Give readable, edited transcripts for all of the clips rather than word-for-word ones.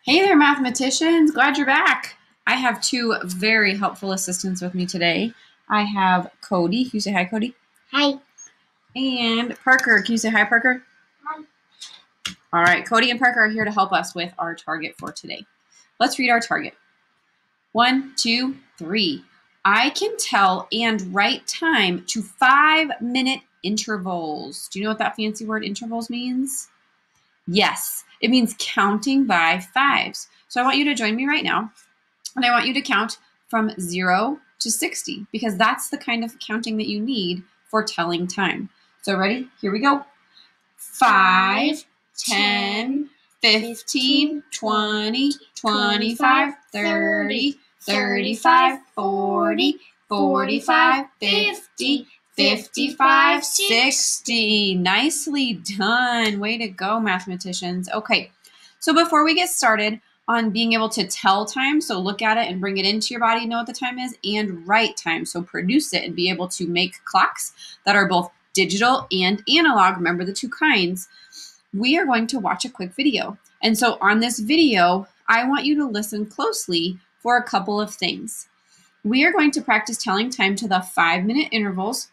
Hey there, mathematicians. Glad you're back. I have two very helpful assistants with me today. I have Cody. Can you say hi, Cody? Hi. And Parker. Can you say hi, Parker? Hi. All right, Cody and Parker are here to help us with our target for today. Let's read our target. 1, 2, 3. I can tell and write time to 5-minute intervals. Do you know what that fancy word intervals means? Yes, it means counting by fives. So I want you to join me right now, and I want you to count from 0 to 60, because that's the kind of counting that you need for telling time. So ready? Here we go. 5, 10, 15, 20, 25, 30, 35, 40, 45, 50, 55, 60. Nicely done. Way to go, mathematicians. Okay, so before we get started on being able to tell time, so look at it and bring it into your body, know what the time is, and write time, so produce it and be able to make clocks that are both digital and analog, remember the two kinds, we are going to watch a quick video. And so on this video, I want you to listen closely for a couple of things. We are going to practice telling time to the 5-minute intervals,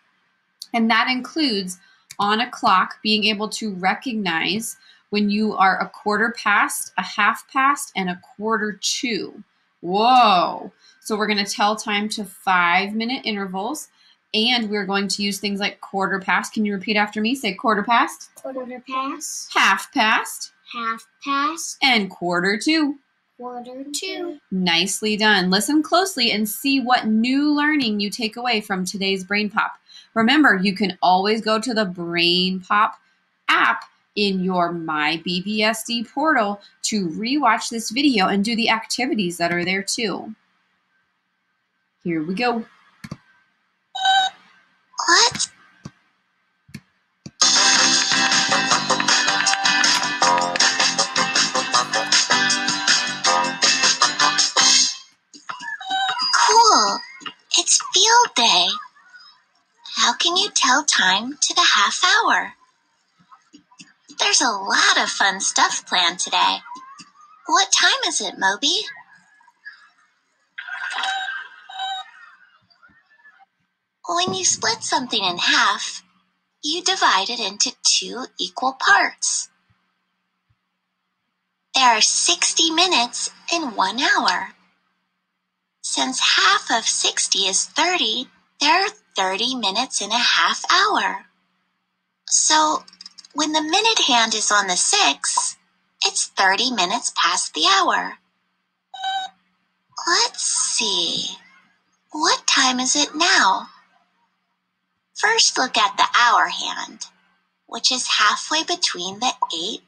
and that includes on a clock being able to recognize when you are a quarter past, a half past, and a quarter to. Whoa! So we're going to tell time to 5-minute intervals, and we're going to use things like quarter past. Can you repeat after me? Say quarter past. Quarter past. Half past. Half past. And quarter to. Quarter to. Nicely done. Listen closely and see what new learning you take away from today's Brain Pop. Remember, you can always go to the Brain Pop app in your MyBBSD portal to rewatch this video and do the activities that are there too. Here we go. What? Cool. It's field day. How can you tell time to the half hour? There's a lot of fun stuff planned today. What time is it, Moby? When you split something in half, you divide it into 2 equal parts. There are 60 minutes in 1 hour. Since half of 60 is 30, there are 30 minutes in a half hour. So, when the minute hand is on the 6, it's 30 minutes past the hour. Let's see. What time is it now? First, look at the hour hand, which is halfway between the 8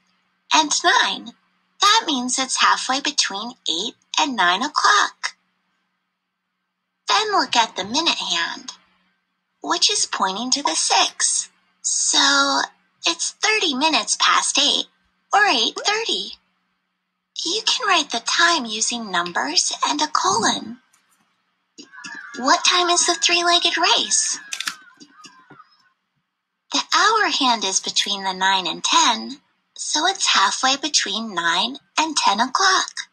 and 9. That means it's halfway between 8 and 9 o'clock. Then look at the minute hand, which is pointing to the 6. So, it's 30 minutes past 8, or 8:30. You can write the time using numbers and a colon. What time is the 3-legged race? The hour hand is between the 9 and 10, so it's halfway between 9 and 10 o'clock.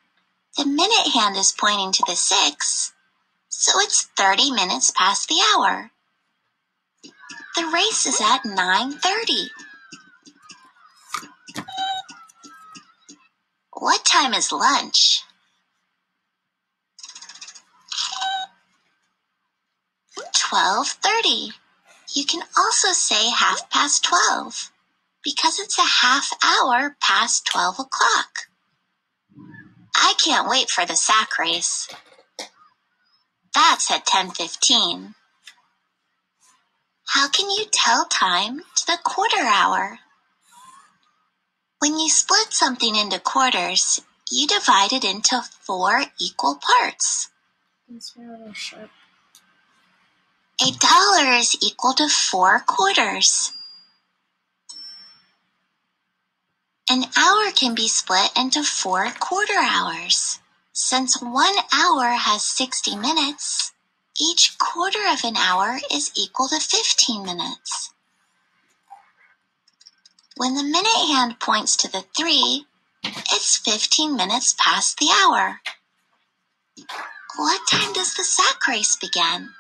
The minute hand is pointing to the 6, so it's 30 minutes past the hour. The race is at 9:30. What time is lunch? 12:30. You can also say 12:30, because it's a half hour past 12 o'clock. I can't wait for the sack race. That's at 10:15. How can you tell time to the quarter hour? When you split something into quarters, you divide it into 4 equal parts. $1 is equal to 4 quarters. An hour can be split into 4 quarter hours. Since 1 hour has 60 minutes, each quarter of an hour is equal to 15 minutes. When the minute hand points to the 3, It's 15 minutes past the hour. What time does the sack race begin?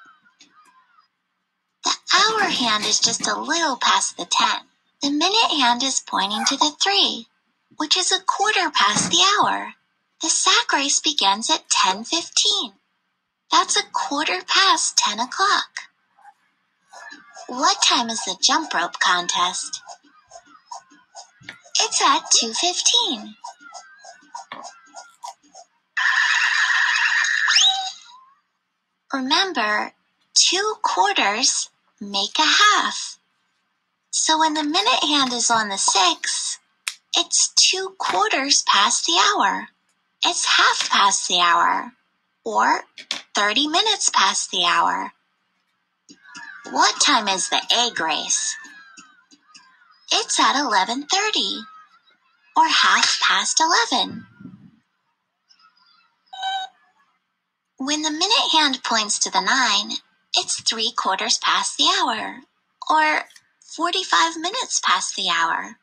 The hour hand is just a little past the 10. The minute hand is pointing to the 3, which is a quarter past the hour. The sack race begins at 10:15. That's a quarter past 10 o'clock. What time is the jump rope contest? It's at 2:15. Remember, 2 quarters make a half. So when the minute hand is on the 6, it's 2 quarters past the hour. It's half past the hour, or 30 minutes past the hour. What time is the egg race? It's at 11:30, or half past 11. When the minute hand points to the 9, it's 3 quarters past the hour, or 45 minutes past the hour.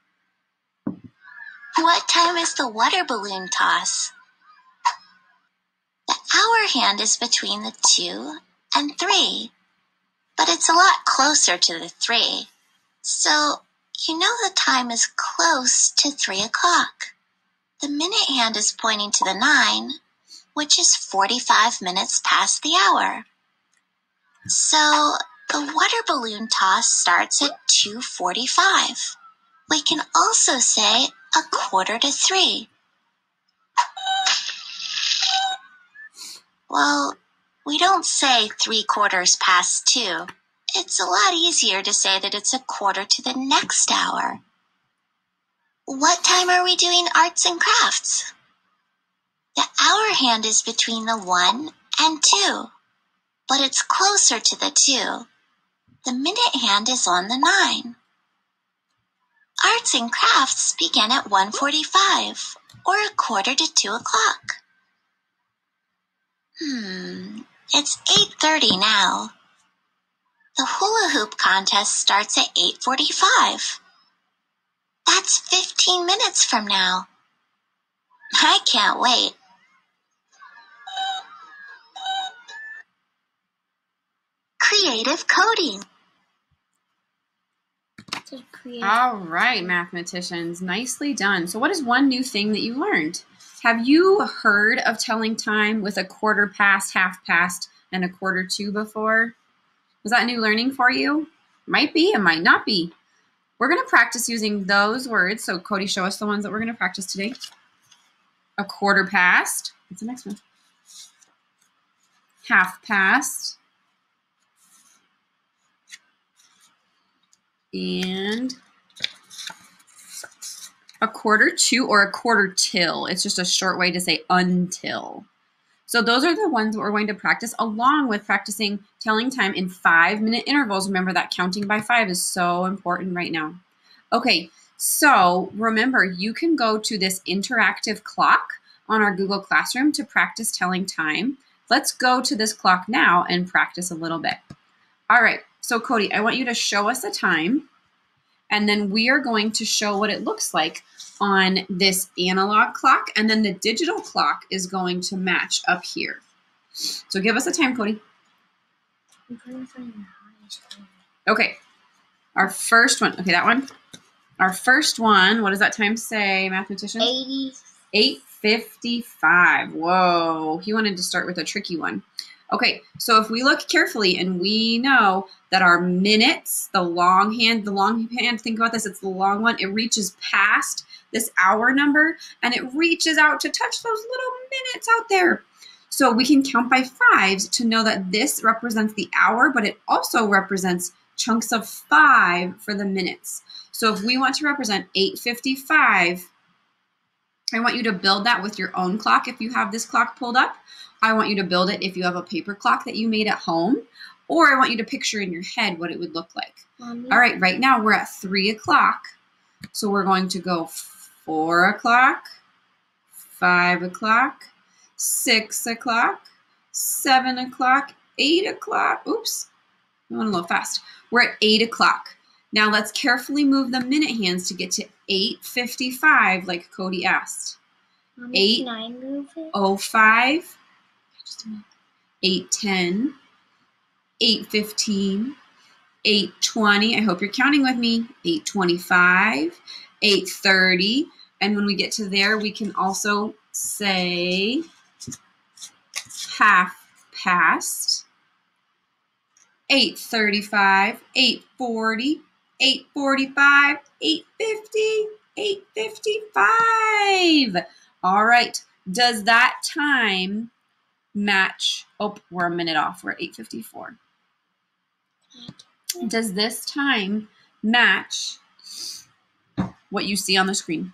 What time is the water balloon toss? The hour hand is between the 2 and 3, but it's a lot closer to the 3, so you know the time is close to 3 o'clock. The minute hand is pointing to the 9, which is 45 minutes past the hour. So the water balloon toss starts at 2:45. We can also say a quarter to 3. Well, we don't say 3 quarters past 2. It's a lot easier to say that it's a quarter to the next hour. What time are we doing arts and crafts? The hour hand is between the 1 and 2, but it's closer to the 2. The minute hand is on the 9. Arts and crafts begin at 1:45, or a quarter to 2 o'clock. It's 8:30 now. The hula hoop contest starts at 8:45. That's 15 minutes from now. I can't wait. Creative coding. All right, mathematicians, nicely done. So what is one new thing that you learned? Have you heard of telling time with a quarter past, half past, and a quarter to before? Was that new learning for you? Might be, it might not be. We're going to practice using those words. So Cody, show us the ones that we're going to practice today. A quarter past. What's the next one? Half past. And a quarter to, or a quarter till. It's just a short way to say until. So those are the ones that we're going to practice, along with practicing telling time in 5-minute intervals. Remember that counting by 5 is so important right now. Okay, so remember, you can go to this interactive clock on our Google Classroom to practice telling time. Let's go to this clock now and practice a little bit. All right, so Cody, I want you to show us a time, and then we are going to show what it looks like on this analog clock, and then the digital clock is going to match up here. So give us a time, Cody. Okay, our first one. Okay, that one. Our first one, what does that time say, mathematician? 8:55. Whoa, he wanted to start with a tricky one. Okay, so if we look carefully and we know that our minutes, the long hand, think about this, it's the long one, it reaches past this hour number and it reaches out to touch those little minutes out there. So we can count by 5s to know that this represents the hour, but it also represents chunks of 5 for the minutes. So if we want to represent 8:55, I want you to build that with your own clock if you have this clock pulled up. I want you to build it if you have a paper clock that you made at home, or I want you to picture in your head what it would look like. Mommy. All right, right now we're at 3 o'clock. So we're going to go 4 o'clock, 5 o'clock, 6 o'clock, 7 o'clock, 8 o'clock. Oops, I went a little fast. We're at 8 o'clock. Now let's carefully move the minute hands to get to 8:55 like Cody asked. Mommy, can I move it? 8:05, 8:10, 8:15, 8:20. I hope you're counting with me. 8:25, 8:30. And when we get to there, we can also say half past. 8:35, 8:40, 8:45, 8:50, 8:55. All right. Does that time match? Oh, we're a minute off. We're at 8:54. Does this time match what you see on the screen?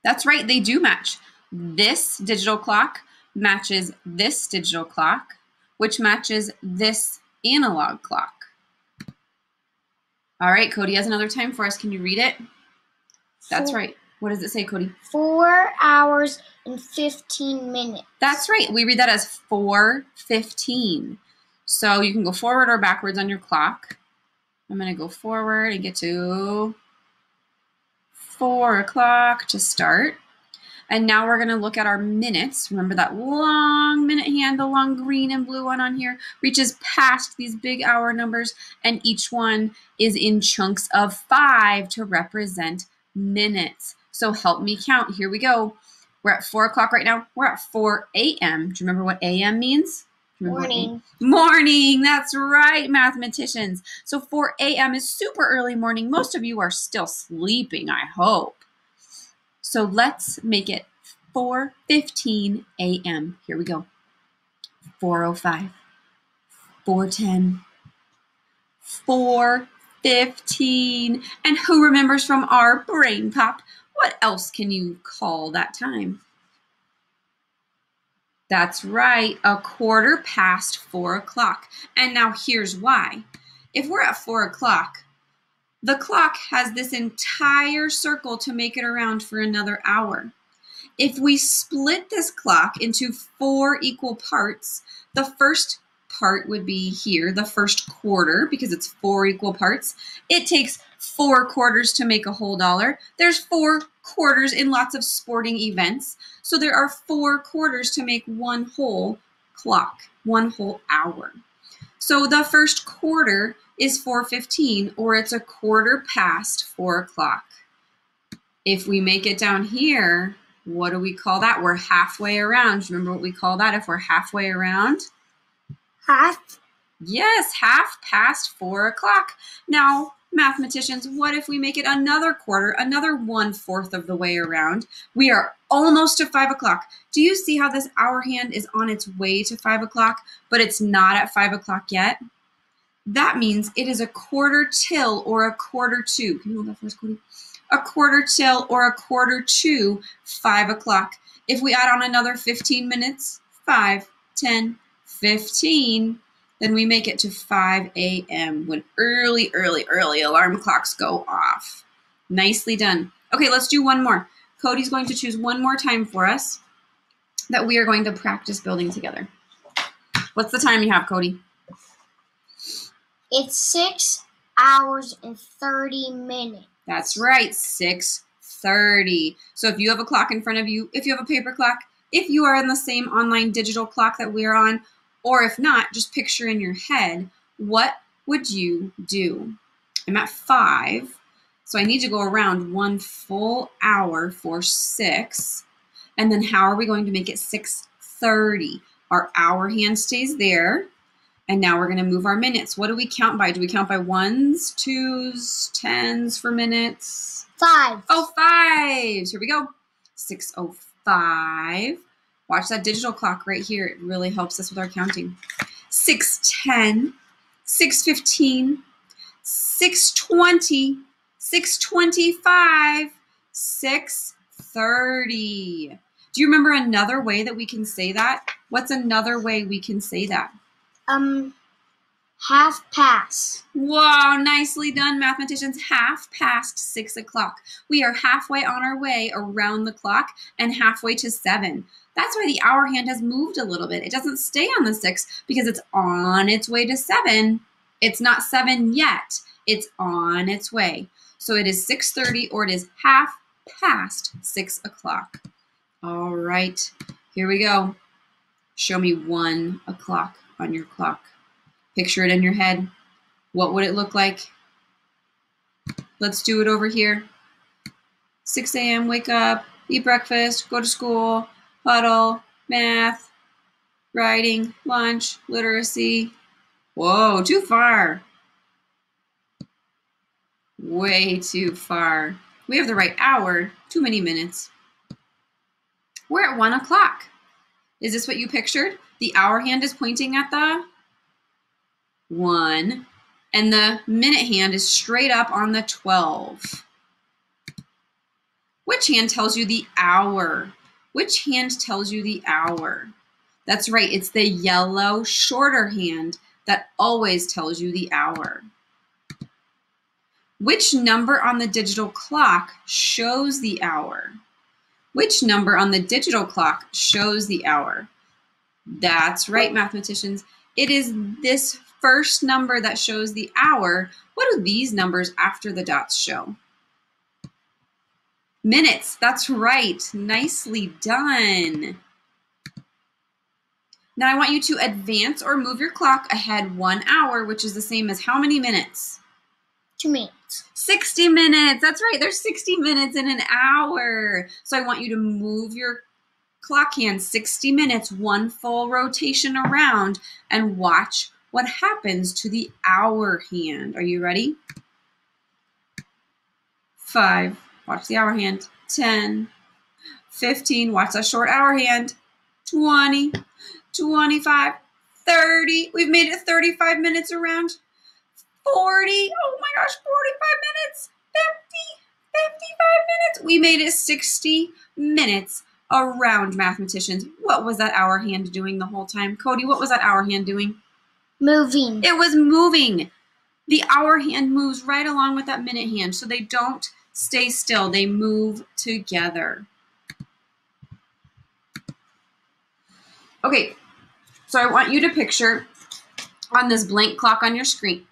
That's right. They do match. This digital clock matches this digital clock, which matches this analog clock. All right, Cody has another time for us. Can you read it? That's right. What does it say, Cody? 4 hours and 15 minutes. That's right. We read that as 4:15. So you can go forward or backwards on your clock. I'm going to go forward and get to 4 o'clock to start. And now we're going to look at our minutes. Remember that long minute hand, the long green and blue one on here, reaches past these big hour numbers, and each one is in chunks of 5 to represent minutes. So help me count. Here we go. We're at 4 o'clock right now. We're at 4 a.m. Do you remember what a.m. means? Morning. Morning. That's right, mathematicians. So 4 a.m. is super early morning. Most of you are still sleeping, I hope. So let's make it 4:15 a.m. Here we go. 4:05, 4:10, 4:15. And who remembers from our brain pop? What else can you call that time? That's right, 4 o'clock. And now here's why. If we're at 4 o'clock, the clock has this entire circle to make it around for another hour. If we split this clock into 4 equal parts, the first part would be here, the first quarter, because it's 4 equal parts. It takes 4 quarters to make a whole dollar. There's 4 quarters in lots of sporting events. So there are 4 quarters to make one whole clock, one whole hour. So the first quarter is 4:15, or it's 4 o'clock. If we make it down here, what do we call that? We're halfway around. Remember what we call that if we're halfway around? Half? Yes, half past 4 o'clock. Now, mathematicians, what if we make it another quarter, another 1/4 of the way around? We are almost to 5 o'clock. Do you see how this hour hand is on its way to 5 o'clock, but it's not at 5 o'clock yet? That means it is 1/4 till or 1/4 to. Can you hold that for us, Cody? 1/4 till or 1/4 to 5 o'clock. If we add on another 15 minutes, 5, 10, 15, then we make it to 5 a.m. when early alarm clocks go off. Nicely done. Okay, let's do one more. Cody's going to choose one more time for us that we are going to practice building together. What's the time you have, Cody? It's 6 hours and 30 minutes. That's right, 6:30. So if you have a clock in front of you, if you have a paper clock, if you are in the same online digital clock that we are on, or if not, just picture in your head, what would you do? I'm at 5, so I need to go around 1 full hour for 6. And then how are we going to make it 6:30? Our hour hand stays there. And now we're going to move our minutes. What do we count by? Do we count by 1s, 2s, 10s for minutes? 5. Oh, 5s. Here we go. 6:05. Watch that digital clock right here. It really helps us with our counting. 6:10, 6:15, 6:20, 6:25, 6:30. Do you remember another way that we can say that? What's another way we can say that? Half past. Wow, nicely done, mathematicians. Half past 6 o'clock. We are halfway on our way around the clock and halfway to 7. That's why the hour hand has moved a little bit. It doesn't stay on the 6 because it's on its way to 7. It's not 7 yet. It's on its way. So it is 6:30 or it is half past 6 o'clock. All right, here we go. Show me 1 o'clock on your clock. Picture it in your head. What would it look like? Let's do it over here. 6 a.m., wake up, eat breakfast, go to school, huddle, math, writing, lunch, literacy. Whoa, too far. Way too far. We have the right hour, too many minutes. We're at 1 o'clock. Is this what you pictured? The hour hand is pointing at the 1, and the minute hand is straight up on the 12. Which hand tells you the hour? Which hand tells you the hour? That's right, it's the yellow shorter hand that always tells you the hour. Which number on the digital clock shows the hour? Which number on the digital clock shows the hour? That's right, mathematicians. It is this first number that shows the hour. What do these numbers after the dots show? Minutes. That's right. Nicely done. Now I want you to advance or move your clock ahead 1 hour, which is the same as how many minutes? 2 minutes. 60 minutes. That's right. There's 60 minutes in an hour. So I want you to move your clock hand 60 minutes, 1 full rotation around, and watch what happens to the hour hand. Are you ready? 5. Watch the hour hand. 10. 15. Watch that short hour hand. 20. 25. 30. We've made it 35 minutes around. 40. Oh my gosh, 45 minutes. 50. 55 minutes. We made it 60 minutes around, mathematicians. What was that hour hand doing the whole time? Cody, what was that hour hand doing? Moving. It was moving. The hour hand moves right along with that minute hand, so they don't stay still. They move together. Okay, so I want you to picture on this blank clock on your screen,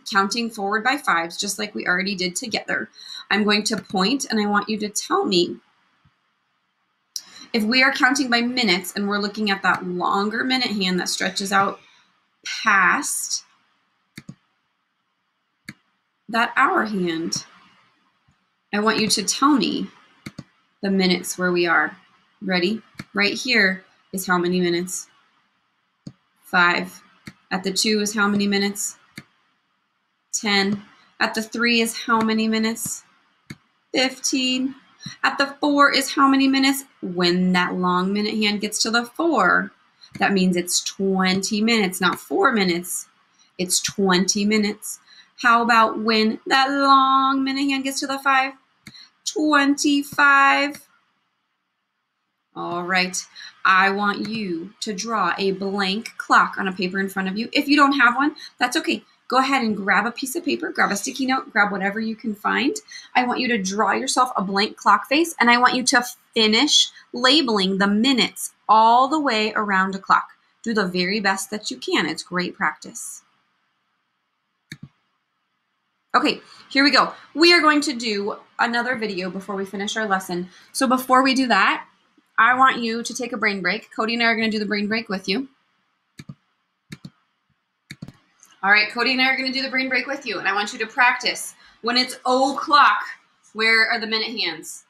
counting forward by 5s, just like we already did together. I'm going to point, and I want you to tell me if we are counting by minutes and we're looking at that longer minute hand that stretches out past that hour hand, I want you to tell me the minutes where we are. Ready? Right here is how many minutes? 5. At the 2 is how many minutes? 10. At the 3 is how many minutes? 15. At the 4 is how many minutes? When that long minute hand gets to the 4, that means it's 20 minutes, not 4 minutes. It's 20 minutes. How about when that long minute hand gets to the 5? 25. All right. I want you to draw a blank clock on a paper in front of you. If you don't have one, that's okay. Go ahead and grab a piece of paper, grab a sticky note, grab whatever you can find. I want you to draw yourself a blank clock face, and I want you to finish labeling the minutes all the way around a clock. Do the very best that you can. It's great practice. Okay, here we go. We are going to do another video before we finish our lesson. So before we do that, I want you to take a brain break. Cody and I are going to do the brain break with you. All right, Cody and I are going to do the brain break with you, and I want you to practice. When it's o'clock, where are the minute hands?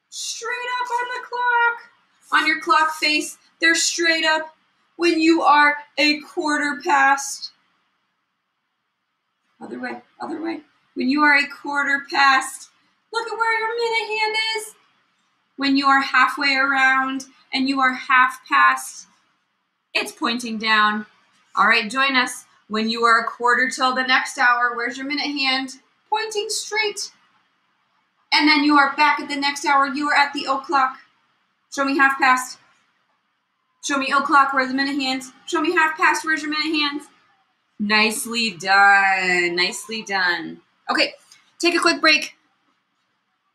Straight up on the clock. On your clock face, they're straight up. When you are a quarter past, other way, other way. When you are a quarter past, look at where your minute hand is. When you are halfway around and you are half past, it's pointing down. All right, join us. When you are a quarter till the next hour, where's your minute hand? Pointing straight. And then you are back at the next hour. You are at the o'clock. Show me half past. Show me o'clock, where's the minute hands? Show me half past, where's your minute hands? Nicely done. Nicely done. Okay, take a quick break.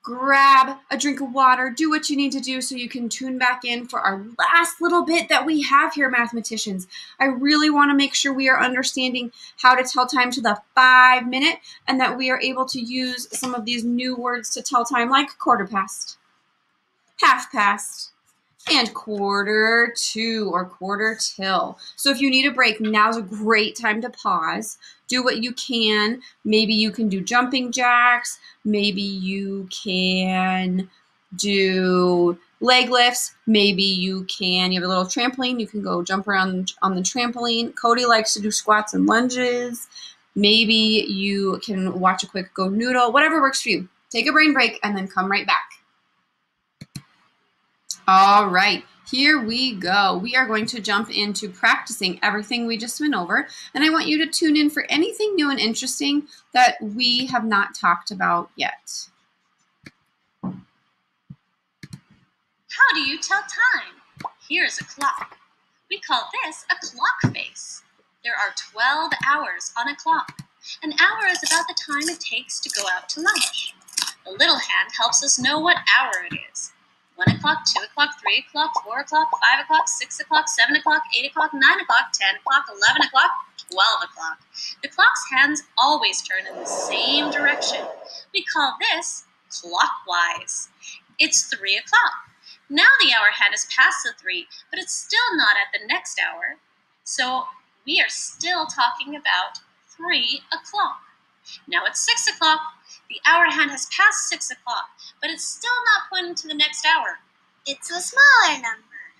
grab a drink of water, do what you need to do so you can tune back in for our last little bit that we have here, mathematicians. I really want to make sure we are understanding how to tell time to the 5 minute and that we are able to use some of these new words to tell time, like quarter past, half past, and quarter to or quarter till. So if you need a break, now's a great time to pause. Do what you can. Maybe you can do jumping jacks. Maybe you can do leg lifts. Maybe you have a little trampoline. You can go jump around on the trampoline. Cody likes to do squats and lunges. Maybe you can watch a quick Go Noodle. Whatever works for you. Take a brain break and then come right back. All right, here we go. We are going to jump into practicing everything we just went over, and I want you to tune in for anything new and interesting that we have not talked about yet. How do you tell time? Here's a clock. We call this a clock face. There are 12 hours on a clock. An hour is about the time it takes to go out to lunch. The little hand helps us know what hour it is. 1 o'clock, 2 o'clock, 3 o'clock, 4 o'clock, 5 o'clock, 6 o'clock, 7 o'clock, 8 o'clock, 9 o'clock, 10 o'clock, 11 o'clock, 12 o'clock. The clock's hands always turn in the same direction. We call this clockwise. It's 3 o'clock. Now the hour hand is past the 3, but it's still not at the next hour. So we are still talking about 3 o'clock. Now it's 6 o'clock. The hour hand has passed 6 o'clock, but it's still not pointing to the next hour. It's a smaller number.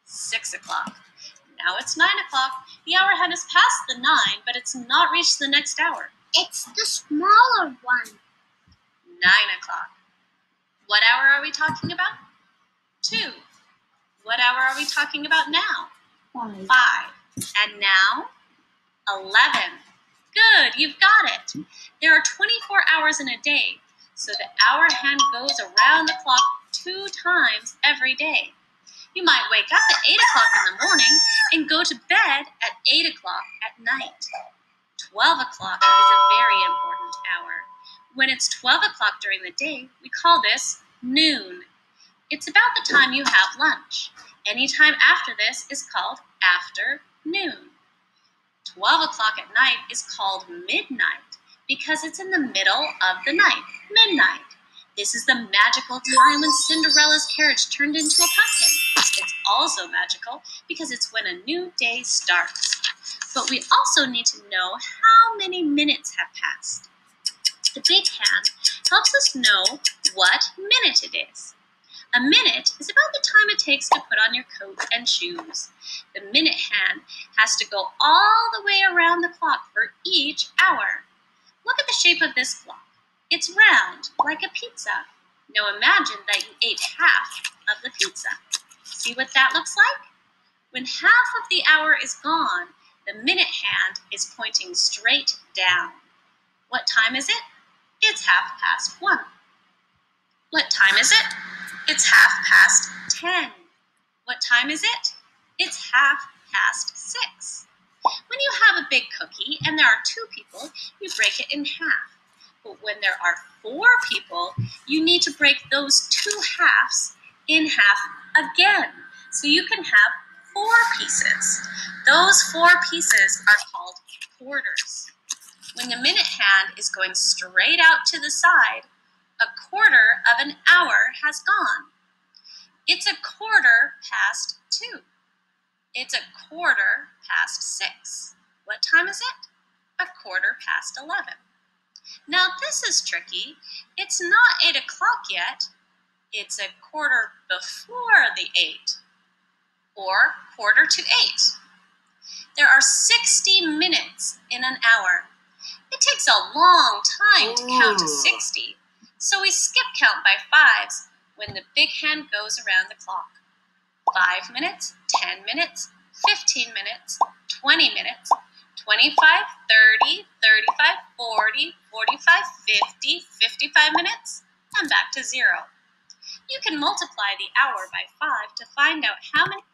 6 o'clock. Now it's 9 o'clock. The hour hand has passed the 9, but it's not reached the next hour. It's the smaller one. 9 o'clock. What hour are we talking about? 2. What hour are we talking about now? 5. And now? 11. Good, you've got it. There are 24 hours in a day, so the hour hand goes around the clock 2 times every day. You might wake up at 8 o'clock in the morning and go to bed at 8 o'clock at night. 12 o'clock is a very important hour. When it's 12 o'clock during the day, we call this noon. It's about the time you have lunch. Any time after this is called afternoon. 12 o'clock at night is called midnight because it's in the middle of the night, midnight. This is the magical time when Cinderella's carriage turned into a pumpkin. It's also magical because it's when a new day starts. But we also need to know how many minutes have passed. The big hand helps us know what minute it is. A minute is about the time it takes to put on your coat and shoes. The minute hand has to go all the way around the clock for each hour. Look at the shape of this clock. It's round, like a pizza. Now imagine that you ate half of the pizza. See what that looks like? When half of the hour is gone, the minute hand is pointing straight down. What time is it? It's 1:30. What time is it? It's 10:30. What time is it? It's 6:30. When you have a big cookie and there are 2 people, you break it in half. But when there are 4 people, you need to break those 2 halves in half again. So you can have 4 pieces. Those 4 pieces are called quarters. When the minute hand is going straight out to the side, a quarter of an hour has gone. It's 2:15. It's 6:15. What time is it? 11:15. Now this is tricky. It's not 8 o'clock yet. It's 1/4 before the 8, or 7:45. There are 60 minutes in an hour. It takes a long time to count to 60, so we skip count by 5s when the big hand goes around the clock. 5 minutes, 10 minutes, 15 minutes, 20 minutes, 25, 30, 35, 40, 45, 50, 55 minutes, and back to 0. You can multiply the hour by 5 to find out how many.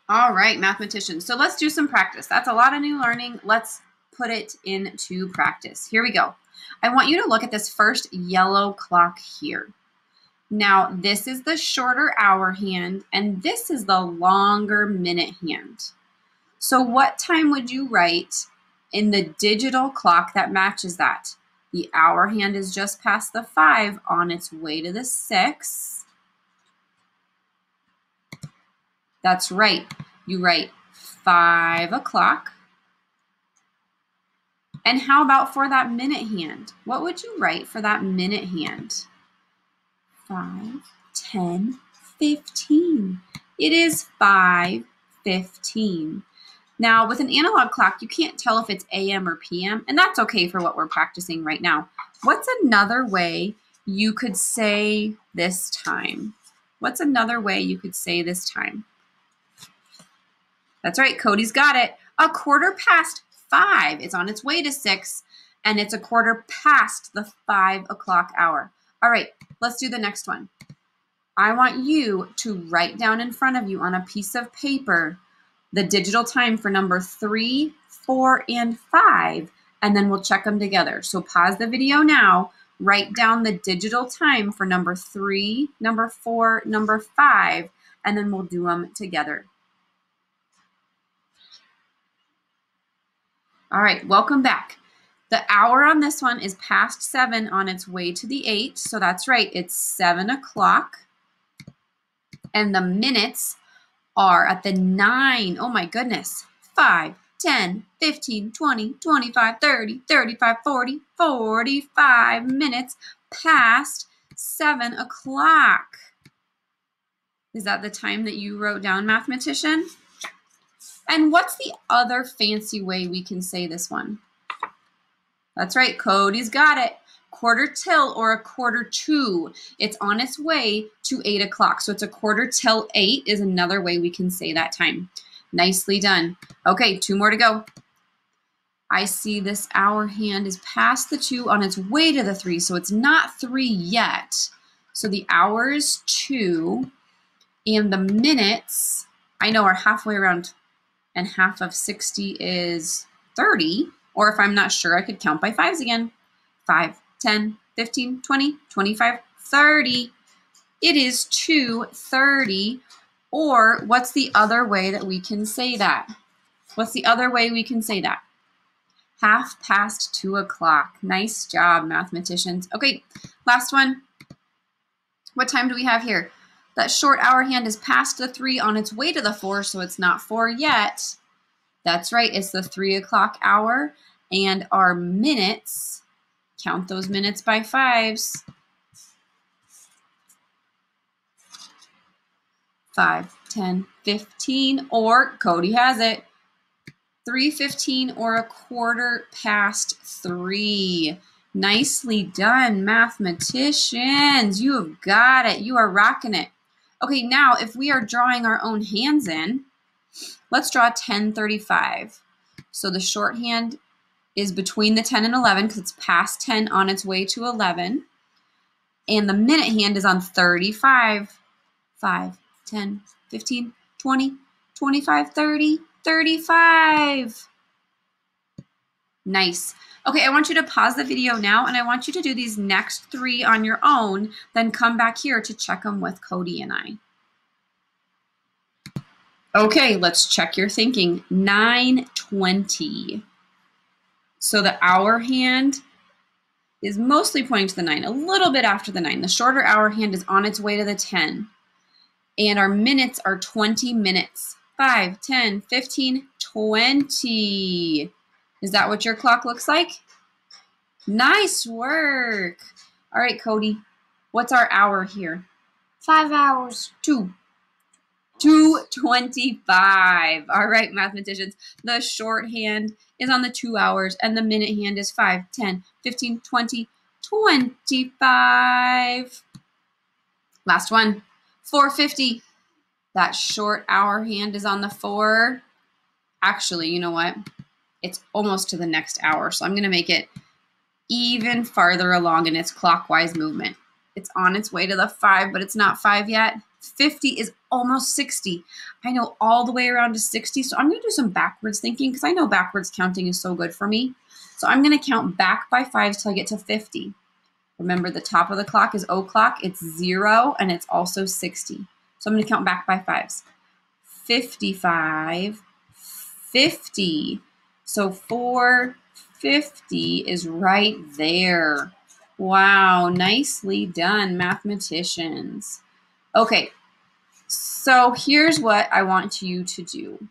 All right, mathematicians. So let's do some practice. That's a lot of new learning. Let's put it into practice. Here we go. I want you to look at this first yellow clock here. Now, this is the shorter hour hand, and this is the longer minute hand. So what time would you write in the digital clock that matches that? The hour hand is just past the 5 on its way to the 6. That's right. You write 5 o'clock. And how about for that minute hand? What would you write for that minute hand? 5, 10, 15. It is 5:15. Now, with an analog clock, you can't tell if it's AM or PM, and that's okay for what we're practicing right now. What's another way you could say this time? What's another way you could say this time? That's right, Cody's got it. 5:15. It's on its way to 6, and it's 5:15 the 5 o'clock hour. All right, let's do the next one. I want you to write down in front of you on a piece of paper the digital time for number 3, 4, and 5, and then we'll check them together. So pause the video now, write down the digital time for number 3, number 4, number 5, and then we'll do them together. All right, welcome back. The hour on this one is past 7 on its way to the 8, so that's right, it's 7 o'clock. And the minutes are at the 9, oh my goodness, 5, 10, 15, 20, 25, 30, 35, 40, 45 minutes past 7 o'clock. Is that the time that you wrote down, mathematician? And what's the other fancy way we can say this one? That's right, Cody's got it. 1/4 till or 1/4 to. It's on its way to 8 o'clock. So it's 1/4 till 8 is another way we can say that time. Nicely done. Okay, 2 more to go. I see this hour hand is past the 2 on its way to the 3. So it's not 3 yet. So the hour is 2 and the minutes, I know, are halfway around, and half of 60 is 30. Or if I'm not sure, I could count by 5s again. 5, 10, 15, 20, 25, 30. It is 2:30. Or what's the other way that we can say that? What's the other way we can say that? 2:30. Nice job, mathematicians. Okay, last one. What time do we have here? That short hour hand is past the 3 on its way to the 4, so it's not 4 yet. That's right, it's the 3 o'clock hour, and our minutes, count those minutes by 5s. 5, 10, 15, or Cody has it, 3:15 or 3:15. Nicely done, mathematicians. You have got it. You are rocking it. Okay, now if we are drawing our own hands in, let's draw 10:35. So the shorthand is between the 10 and 11 because it's past 10 on its way to 11. And the minute hand is on 35. 5, 10, 15, 20, 25, 30, 35. Nice. Okay, I want you to pause the video now, and I want you to do these next 3 on your own, then come back here to check them with Cody and I. Okay, let's check your thinking. 9:20. So the hour hand is mostly pointing to the 9, a little bit after the 9. The shorter hour hand is on its way to the 10. And our minutes are 20 minutes. 5, 10, 15, 20. Is that what your clock looks like? Nice work. All right, Cody, what's our hour here? 5 hours. 2:25. All right, mathematicians. The shorthand is on the 2 hours, and the minute hand is 5, 10, 15, 20, 25. Last one, 4:50. That short hour hand is on the 4. Actually, you know what? It's almost to the next hour, so I'm going to make it even farther along in its clockwise movement. It's on its way to the 5, but it's not 5 yet. 50 is almost 60. I know all the way around to 60, so I'm going to do some backwards thinking because I know backwards counting is so good for me. So So I'm going to count back by 5s till I get to 50. Remember, the top of the clock is o'clock. It's 0, and it's also 60. So I'm going to count back by 5s. 55, 50. So 450 is right there. Wow, nicely done, mathematicians. Okay, so here's what I want you to do.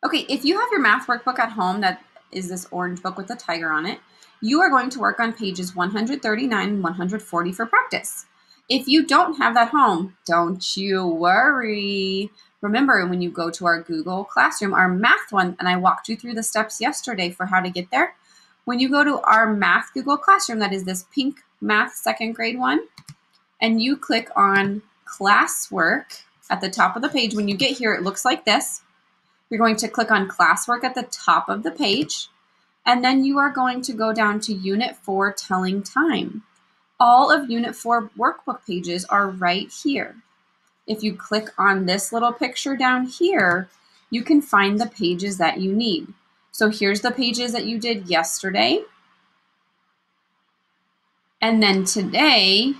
Okay, if you have your math workbook at home, that is this orange book with the tiger on it, you are going to work on pages 139 and 140 for practice. If you don't have that home, don't you worry. Remember, when you go to our Google Classroom, our math one, and I walked you through the steps yesterday for how to get there. When you go to our math Google Classroom, that is this pink math 2nd grade one, and you click on classwork at the top of the page, when you get here, it looks like this. You're going to click on classwork at the top of the page, and then you are going to go down to Unit 4, Telling Time. All of Unit 4 workbook pages are right here. If you click on this little picture down here, you can find the pages that you need. So here's the pages that you did yesterday. And then today,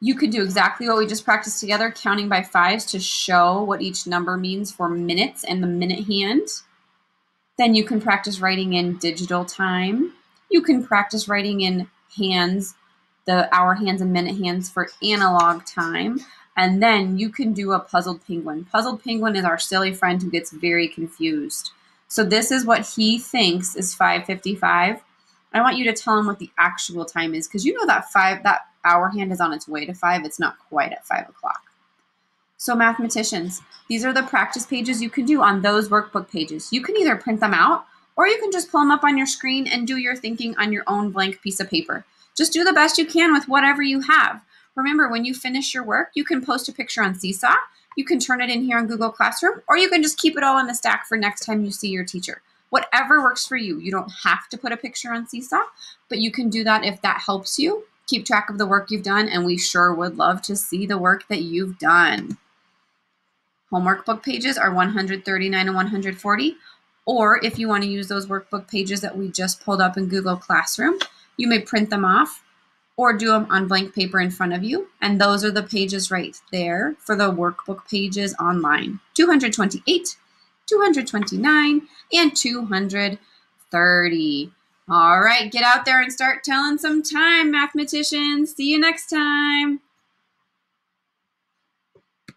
you could do exactly what we just practiced together, counting by 5s to show what each number means for minutes and the minute hand. Then you can practice writing in digital time. You can practice writing in hands, the hour hands and minute hands for analog time. And then you can do a puzzled penguin. Puzzled penguin is our silly friend who gets very confused. So this is what he thinks is 5:55. I want you to tell him what the actual time is, because you know that hour hand is on its way to 5. It's not quite at 5 o'clock. So mathematicians, these are the practice pages you can do on those workbook pages. You can either print them out, or you can just pull them up on your screen and do your thinking on your own blank piece of paper. Just do the best you can with whatever you have. Remember, when you finish your work, you can post a picture on Seesaw, you can turn it in here on Google Classroom, or you can just keep it all in a stack for next time you see your teacher. Whatever works for you. You don't have to put a picture on Seesaw, but you can do that if that helps you. Keep track of the work you've done, and we sure would love to see the work that you've done. Home workbook pages are 139 and 140, or if you want to use those workbook pages that we just pulled up in Google Classroom, you may print them off or do them on blank paper in front of you, and those are the pages right there for the workbook pages online. 228, 229, and 230. All right, get out there and start telling some time, mathematicians. See you next time.